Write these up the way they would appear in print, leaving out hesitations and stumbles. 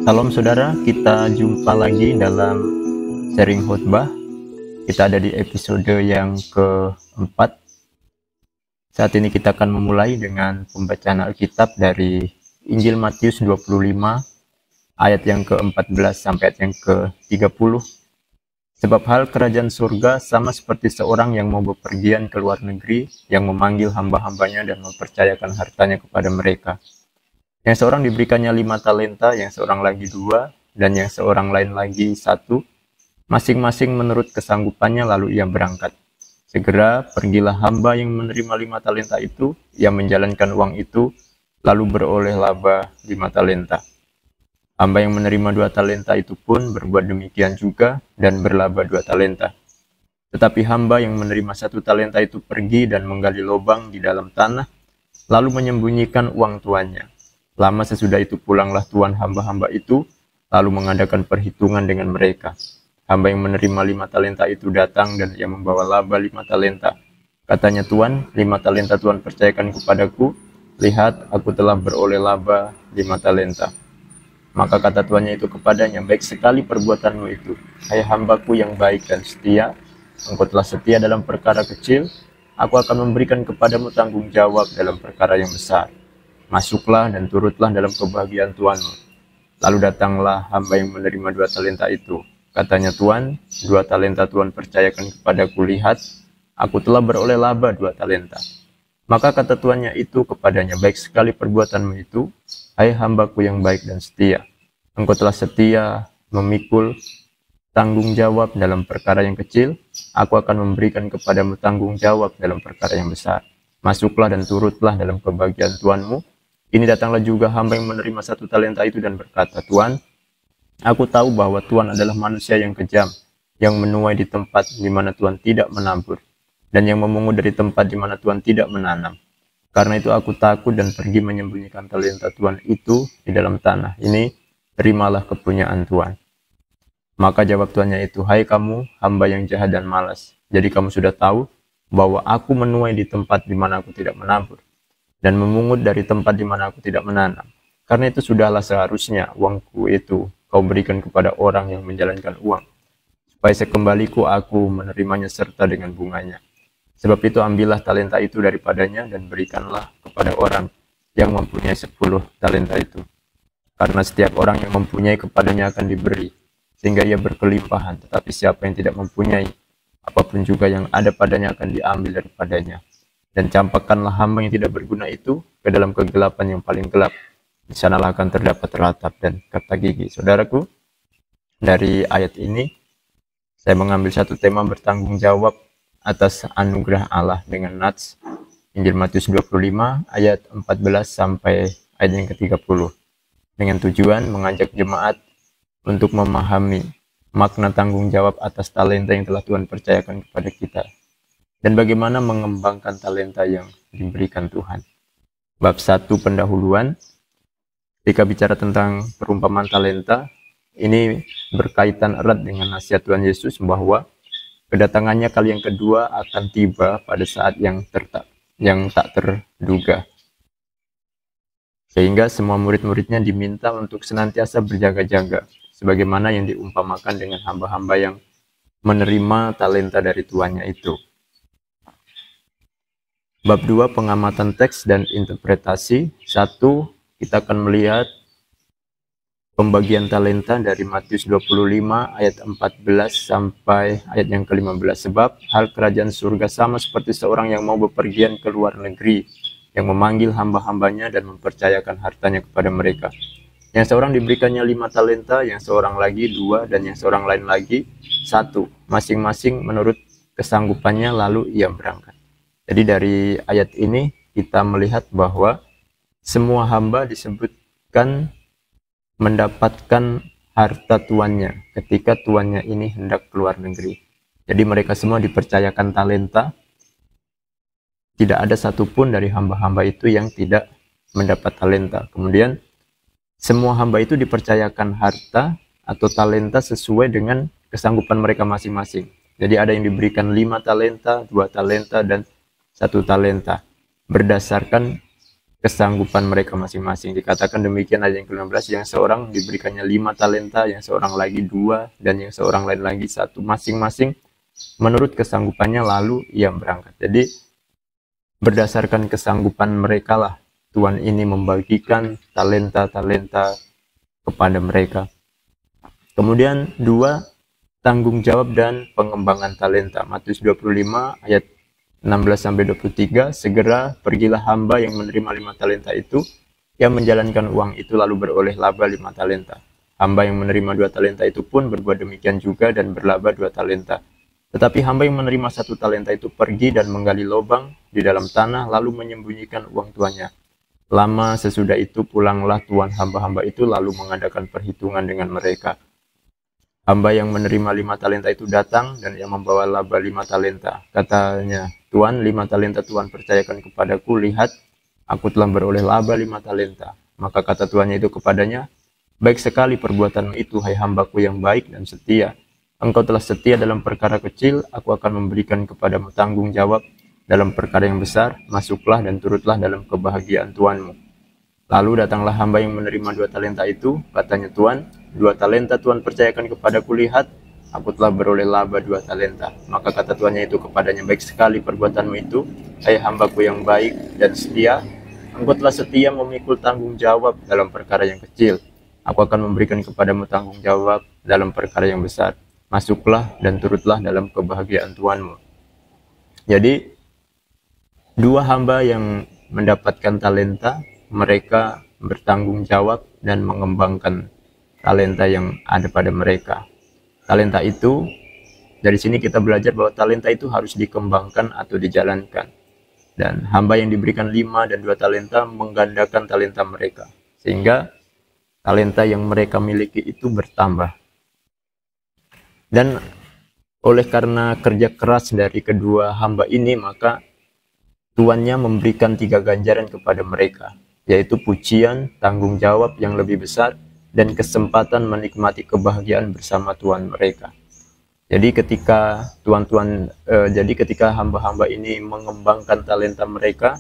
Salam saudara, kita jumpa lagi dalam sharing khotbah. Kita ada di episode yang keempat. Saat ini kita akan memulai dengan pembacaan Alkitab dari Injil Matius 25 ayat yang ke-14 sampai ayat yang ke-30. Sebab hal kerajaan surga sama seperti seorang yang mau bepergian ke luar negeri, yang memanggil hamba-hambanya dan mempercayakan hartanya kepada mereka. Yang seorang diberikannya 5 talenta, yang seorang lagi 2, dan yang seorang lain lagi 1, masing-masing menurut kesanggupannya, lalu ia berangkat. Segera pergilah hamba yang menerima 5 talenta itu, ia menjalankan uang itu, lalu beroleh laba 5 talenta. Hamba yang menerima 2 talenta itu pun berbuat demikian juga, dan berlaba 2 talenta. Tetapi hamba yang menerima 1 talenta itu pergi dan menggali lubang di dalam tanah, lalu menyembunyikan uang tuannya. Lama sesudah itu pulanglah tuan hamba-hamba itu, lalu mengadakan perhitungan dengan mereka. Hamba yang menerima 5 talenta itu datang dan ia membawa laba 5 talenta. Katanya, Tuan, 5 talenta Tuan percayakan kepadaku. Lihat, aku telah beroleh laba 5 talenta. Maka kata tuannya itu kepadanya, baik sekali perbuatanmu itu, hai hambaku yang baik dan setia. Engkau telah setia dalam perkara kecil, aku akan memberikan kepadamu tanggung jawab dalam perkara yang besar. Masuklah dan turutlah dalam kebahagiaan tuanmu. Lalu datanglah hamba yang menerima 2 talenta itu. Katanya, Tuan, 2 talenta Tuan percayakan kepadaku. Lihat, aku telah beroleh laba 2 talenta. Maka kata tuannya itu kepadanya, baik sekali perbuatanmu itu, hai hambaku yang baik dan setia. Engkau telah setia memikul tanggung jawab dalam perkara yang kecil, aku akan memberikan kepadamu tanggung jawab dalam perkara yang besar. Masuklah dan turutlah dalam kebahagiaan tuanmu. Ini datanglah juga hamba yang menerima 1 talenta itu dan berkata, Tuan, aku tahu bahwa Tuan adalah manusia yang kejam, yang menuai di tempat di mana Tuan tidak menabur, dan yang memungut dari tempat di mana Tuan tidak menanam. Karena itu aku takut dan pergi menyembunyikan talenta Tuan itu di dalam tanah. Ini terimalah kepunyaan Tuan. Maka jawab tuannya itu, hai kamu, hamba yang jahat dan malas. Jadi kamu sudah tahu bahwa aku menuai di tempat di mana aku tidak menabur, dan memungut dari tempat di mana aku tidak menanam. Karena itu sudahlah seharusnya uangku itu kau berikan kepada orang yang menjalankan uang, supaya sekembaliku aku menerimanya serta dengan bunganya. Sebab itu ambillah talenta itu daripadanya dan berikanlah kepada orang yang mempunyai 10 talenta itu. Karena setiap orang yang mempunyai kepadanya akan diberi, sehingga ia berkelimpahan. Tetapi siapa yang tidak mempunyai, apapun juga yang ada padanya akan diambil daripadanya. Dan campakkanlah hamba yang tidak berguna itu ke dalam kegelapan yang paling gelap. Di sanalah akan terdapat ratap dan kata gigi. Saudaraku, dari ayat ini saya mengambil satu tema bertanggung jawab atas anugerah Allah dengan nats Injil Matius 25 ayat 14 sampai ayat yang ke-30, dengan tujuan mengajak jemaat untuk memahami makna tanggung jawab atas talenta yang telah Tuhan percayakan kepada kita, dan bagaimana mengembangkan talenta yang diberikan Tuhan. Bab 1 pendahuluan, ketika bicara tentang perumpamaan talenta, ini berkaitan erat dengan nasihat Tuhan Yesus bahwa kedatangannya kali yang kedua akan tiba pada saat yang tak terduga. Sehingga semua murid-muridnya diminta untuk senantiasa berjaga-jaga, sebagaimana yang diumpamakan dengan hamba-hamba yang menerima talenta dari tuannya itu. Bab 2 pengamatan teks dan interpretasi. 1, kita akan melihat pembagian talenta dari Matius 25 ayat 14 sampai ayat yang ke-15. Sebab hal kerajaan surga sama seperti seorang yang mau bepergian ke luar negeri, yang memanggil hamba-hambanya dan mempercayakan hartanya kepada mereka. Yang seorang diberikannya 5 talenta, yang seorang lagi 2, dan yang seorang lain lagi 1, masing-masing menurut kesanggupannya, lalu ia berangkat. Jadi dari ayat ini kita melihat bahwa semua hamba disebutkan mendapatkan harta tuannya ketika tuannya ini hendak keluar negeri. Jadi mereka semua dipercayakan talenta. Tidak ada satupun dari hamba-hamba itu yang tidak mendapat talenta. Kemudian semua hamba itu dipercayakan harta atau talenta sesuai dengan kesanggupan mereka masing-masing. Jadi ada yang diberikan 5 talenta, 2 talenta, dan 1 talenta berdasarkan kesanggupan mereka masing-masing. Dikatakan demikian ayat yang ke-16, yang seorang diberikannya 5 talenta, yang seorang lagi 2, dan yang seorang lain lagi 1, masing-masing menurut kesanggupannya, lalu ia berangkat. Jadi berdasarkan kesanggupan mereka lah Tuhan ini membagikan talenta-talenta kepada mereka. Kemudian 2, tanggung jawab dan pengembangan talenta. Matius 25 ayat 16-23, segera pergilah hamba yang menerima 5 talenta itu, yang menjalankan uang itu lalu beroleh laba 5 talenta. Hamba yang menerima 2 talenta itu pun berbuat demikian juga dan berlaba 2 talenta. Tetapi hamba yang menerima 1 talenta itu pergi dan menggali lubang di dalam tanah, lalu menyembunyikan uang tuannya. Lama sesudah itu pulanglah tuan hamba-hamba itu lalu mengadakan perhitungan dengan mereka. Hamba yang menerima 5 talenta itu datang dan ia membawa laba 5 talenta. Katanya, Tuan, 5 talenta Tuhan percayakan kepadaku, lihat, aku telah beroleh laba 5 talenta. Maka kata tuannya itu kepadanya, baik sekali perbuatanmu itu, hai hambaku yang baik dan setia. Engkau telah setia dalam perkara kecil, aku akan memberikan kepadamu tanggung jawab dalam perkara yang besar, masuklah dan turutlah dalam kebahagiaan tuanmu. Lalu datanglah hamba yang menerima 2 talenta itu, katanya, Tuan, 2 talenta Tuhan percayakan kepadaku, lihat, aku telah beroleh laba 2 talenta. Maka kata tuannya itu kepadanya, baik sekali perbuatanmu itu, hai hambaku yang baik dan setia, engkau telah setia memikul tanggung jawab dalam perkara yang kecil, aku akan memberikan kepadamu tanggung jawab dalam perkara yang besar, masuklah dan turutlah dalam kebahagiaan tuanmu. Jadi 2 hamba yang mendapatkan talenta, mereka bertanggung jawab dan mengembangkan talenta yang ada pada mereka. Talenta itu, dari sini kita belajar bahwa talenta itu harus dikembangkan atau dijalankan. Dan hamba yang diberikan 5 dan 2 talenta menggandakan talenta mereka, sehingga talenta yang mereka miliki itu bertambah. Dan oleh karena kerja keras dari kedua hamba ini, maka tuannya memberikan 3 ganjaran kepada mereka, yaitu pujian, tanggung jawab yang lebih besar, dan kesempatan menikmati kebahagiaan bersama Tuhan mereka. Jadi ketika hamba-hamba ini mengembangkan talenta mereka,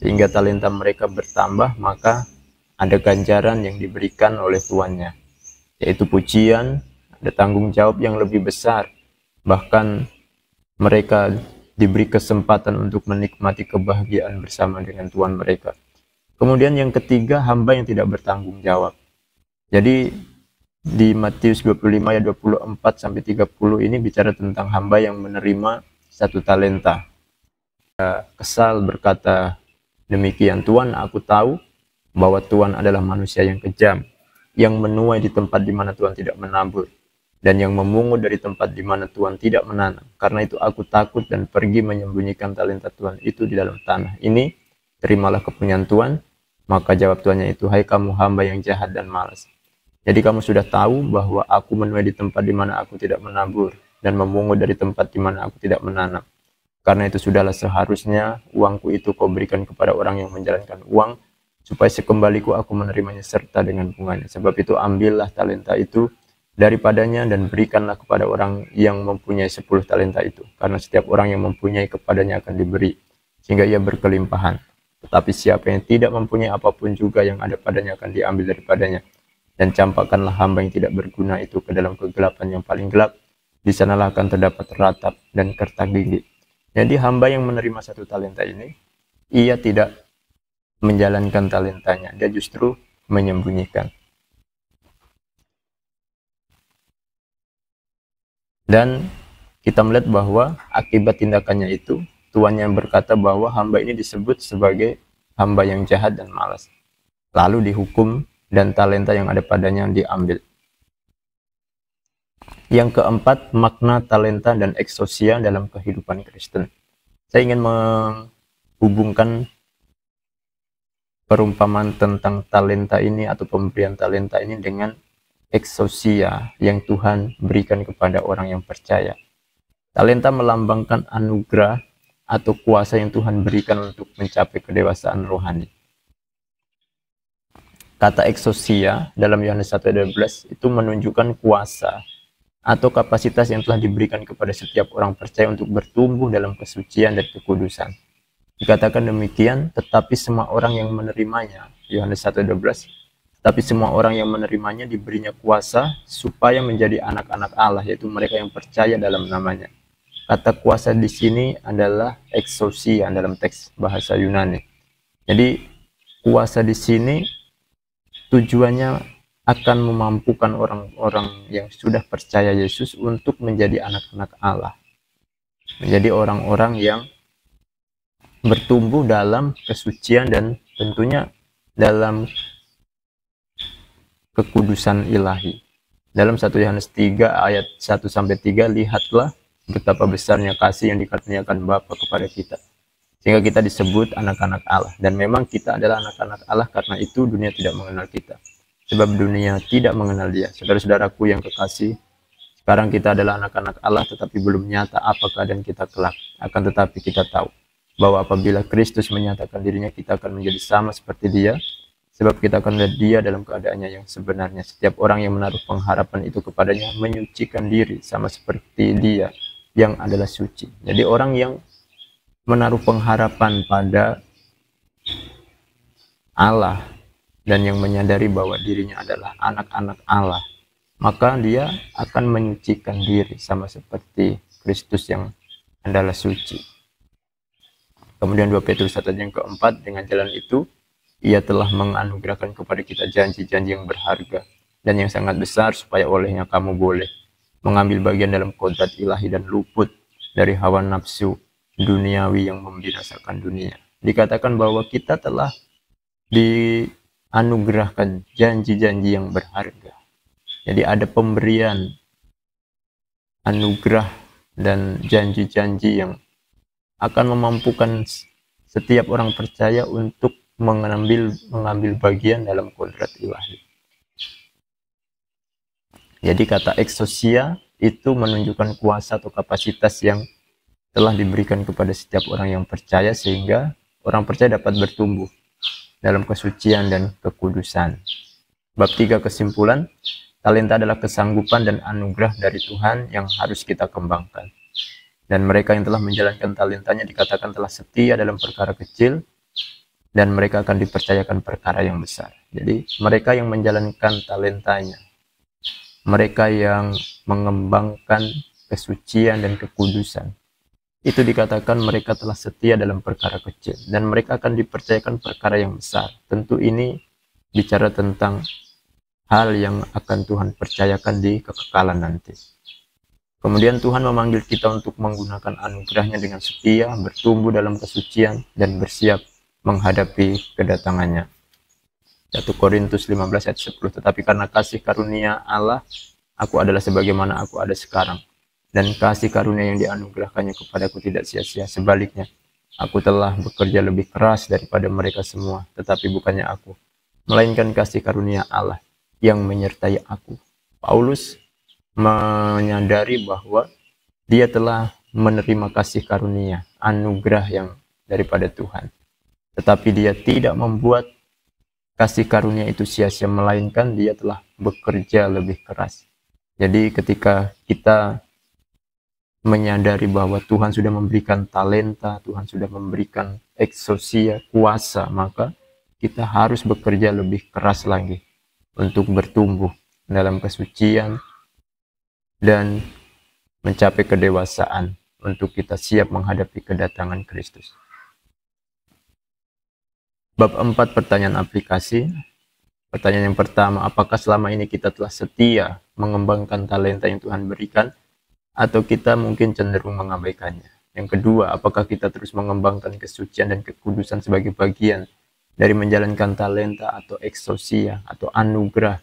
sehingga talenta mereka bertambah, maka ada ganjaran yang diberikan oleh tuannya, yaitu pujian, ada tanggung jawab yang lebih besar, bahkan mereka diberi kesempatan untuk menikmati kebahagiaan bersama dengan Tuhan mereka. Kemudian yang ketiga, hamba yang tidak bertanggung jawab. Jadi di Matius 25 ayat 24-30 ini bicara tentang hamba yang menerima 1 talenta. Kesal berkata demikian, Tuan, aku tahu bahwa Tuhan adalah manusia yang kejam, yang menuai di tempat di mana Tuhan tidak menabur, dan yang memungut dari tempat di mana Tuhan tidak menanam. Karena itu aku takut dan pergi menyembunyikan talenta Tuhan itu di dalam tanah. Ini terimalah kepunyaan Tuhan. Maka jawab tuannya itu, hai kamu hamba yang jahat dan malas. Jadi kamu sudah tahu bahwa aku menuai di tempat di mana aku tidak menabur, dan memungut dari tempat di mana aku tidak menanam. Karena itu sudahlah seharusnya uangku itu kau berikan kepada orang yang menjalankan uang, supaya sekembaliku aku menerimanya serta dengan bunganya. Sebab itu ambillah talenta itu daripadanya dan berikanlah kepada orang yang mempunyai 10 talenta itu. Karena setiap orang yang mempunyai kepadanya akan diberi, sehingga ia berkelimpahan. Tetapi siapa yang tidak mempunyai apapun juga yang ada padanya akan diambil daripadanya. Dan campakkanlah hamba yang tidak berguna itu ke dalam kegelapan yang paling gelap. Di sanalah akan terdapat ratap dan kertak gigi. Jadi hamba yang menerima 1 talenta ini, ia tidak menjalankan talentanya, dia justru menyembunyikan. Dan kita melihat bahwa akibat tindakannya itu, tuannya yang berkata bahwa hamba ini disebut sebagai hamba yang jahat dan malas. Lalu dihukum dan talenta yang ada padanya diambil. Yang keempat, makna talenta dan eksosia dalam kehidupan Kristen. Saya ingin menghubungkan perumpamaan tentang talenta ini atau pemberian talenta ini dengan eksosia yang Tuhan berikan kepada orang yang percaya. Talenta melambangkan anugerah atau kuasa yang Tuhan berikan untuk mencapai kedewasaan rohani. Kata eksosia dalam Yohanes 1:12 itu menunjukkan kuasa atau kapasitas yang telah diberikan kepada setiap orang percaya untuk bertumbuh dalam kesucian dan kekudusan. Dikatakan demikian, tetapi semua orang yang menerimanya, Yohanes 1:12, tetapi semua orang yang menerimanya diberinya kuasa supaya menjadi anak-anak Allah, yaitu mereka yang percaya dalam namanya. Kata kuasa di sini adalah exousia dalam teks bahasa Yunani. Jadi kuasa di sini tujuannya akan memampukan orang-orang yang sudah percaya Yesus untuk menjadi anak-anak Allah. Menjadi orang-orang yang bertumbuh dalam kesucian dan tentunya dalam kekudusan ilahi. Dalam 1 Yohanes 3 ayat 1-3, lihatlah betapa besarnya kasih yang dikaruniakan Bapa kepada kita, sehingga kita disebut anak-anak Allah. Dan memang kita adalah anak-anak Allah, karena itu dunia tidak mengenal kita, sebab dunia tidak mengenal Dia. Saudara-saudaraku yang kekasih, sekarang kita adalah anak-anak Allah, tetapi belum nyata apa keadaan kita kelak. Akan tetapi kita tahu bahwa apabila Kristus menyatakan dirinya, kita akan menjadi sama seperti Dia, sebab kita akan melihat Dia dalam keadaannya yang sebenarnya. Setiap orang yang menaruh pengharapan itu kepadanya menyucikan diri sama seperti Dia yang adalah suci. Jadi orang yang menaruh pengharapan pada Allah dan yang menyadari bahwa dirinya adalah anak-anak Allah, maka dia akan menyucikan diri sama seperti Kristus yang adalah suci. Kemudian 2 Petrus 1 yang keempat, dengan jalan itu Ia telah menganugerahkan kepada kita janji-janji yang berharga dan yang sangat besar, supaya olehnya kamu boleh mengambil bagian dalam kodrat ilahi dan luput dari hawa nafsu duniawi yang membinasakan dunia. Dikatakan bahwa kita telah dianugerahkan janji-janji yang berharga. Jadi ada pemberian anugerah dan janji-janji yang akan memampukan setiap orang percaya untuk mengambil bagian dalam kodrat ilahi. Jadi kata exousia itu menunjukkan kuasa atau kapasitas yang telah diberikan kepada setiap orang yang percaya, sehingga orang percaya dapat bertumbuh dalam kesucian dan kekudusan. Bab 3, kesimpulan, talenta adalah kesanggupan dan anugerah dari Tuhan yang harus kita kembangkan. Dan mereka yang telah menjalankan talentanya dikatakan telah setia dalam perkara kecil, dan mereka akan dipercayakan perkara yang besar. Jadi mereka yang menjalankan talentanya, mereka yang mengembangkan kesucian dan kekudusan, itu dikatakan mereka telah setia dalam perkara kecil, dan mereka akan dipercayakan perkara yang besar. Tentu ini bicara tentang hal yang akan Tuhan percayakan di kekekalan nanti. Kemudian Tuhan memanggil kita untuk menggunakan anugerahnya dengan setia, bertumbuh dalam kesucian, dan bersiap menghadapi kedatangannya. 1 Korintus 15 ayat 10, tetapi karena kasih karunia Allah, aku adalah sebagaimana aku ada sekarang. Dan kasih karunia yang dianugerahkannya kepadaku tidak sia-sia. Sebaliknya, aku telah bekerja lebih keras daripada mereka semua, tetapi bukannya aku, melainkan kasih karunia Allah yang menyertai aku. Paulus menyadari bahwa dia telah menerima kasih karunia, anugerah yang daripada Tuhan. Tetapi dia tidak membuat kasih karunia itu sia-sia, melainkan dia telah bekerja lebih keras. Jadi ketika kita menyadari bahwa Tuhan sudah memberikan talenta, Tuhan sudah memberikan exousia, kuasa, maka kita harus bekerja lebih keras lagi untuk bertumbuh dalam kesucian dan mencapai kedewasaan untuk kita siap menghadapi kedatangan Kristus. Bab 4, pertanyaan aplikasi. Pertanyaan yang pertama, apakah selama ini kita telah setia mengembangkan talenta yang Tuhan berikan, atau kita mungkin cenderung mengabaikannya? Yang kedua, apakah kita terus mengembangkan kesucian dan kekudusan sebagai bagian dari menjalankan talenta atau exousia atau anugerah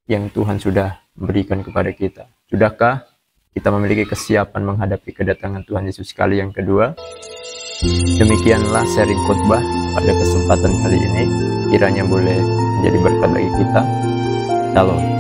yang Tuhan sudah berikan kepada kita? Sudahkah kita memiliki kesiapan menghadapi kedatangan Tuhan Yesus kali yang kedua? Demikianlah sharing khotbah pada kesempatan kali ini. Kiranya boleh menjadi berkat bagi kita. Shalom.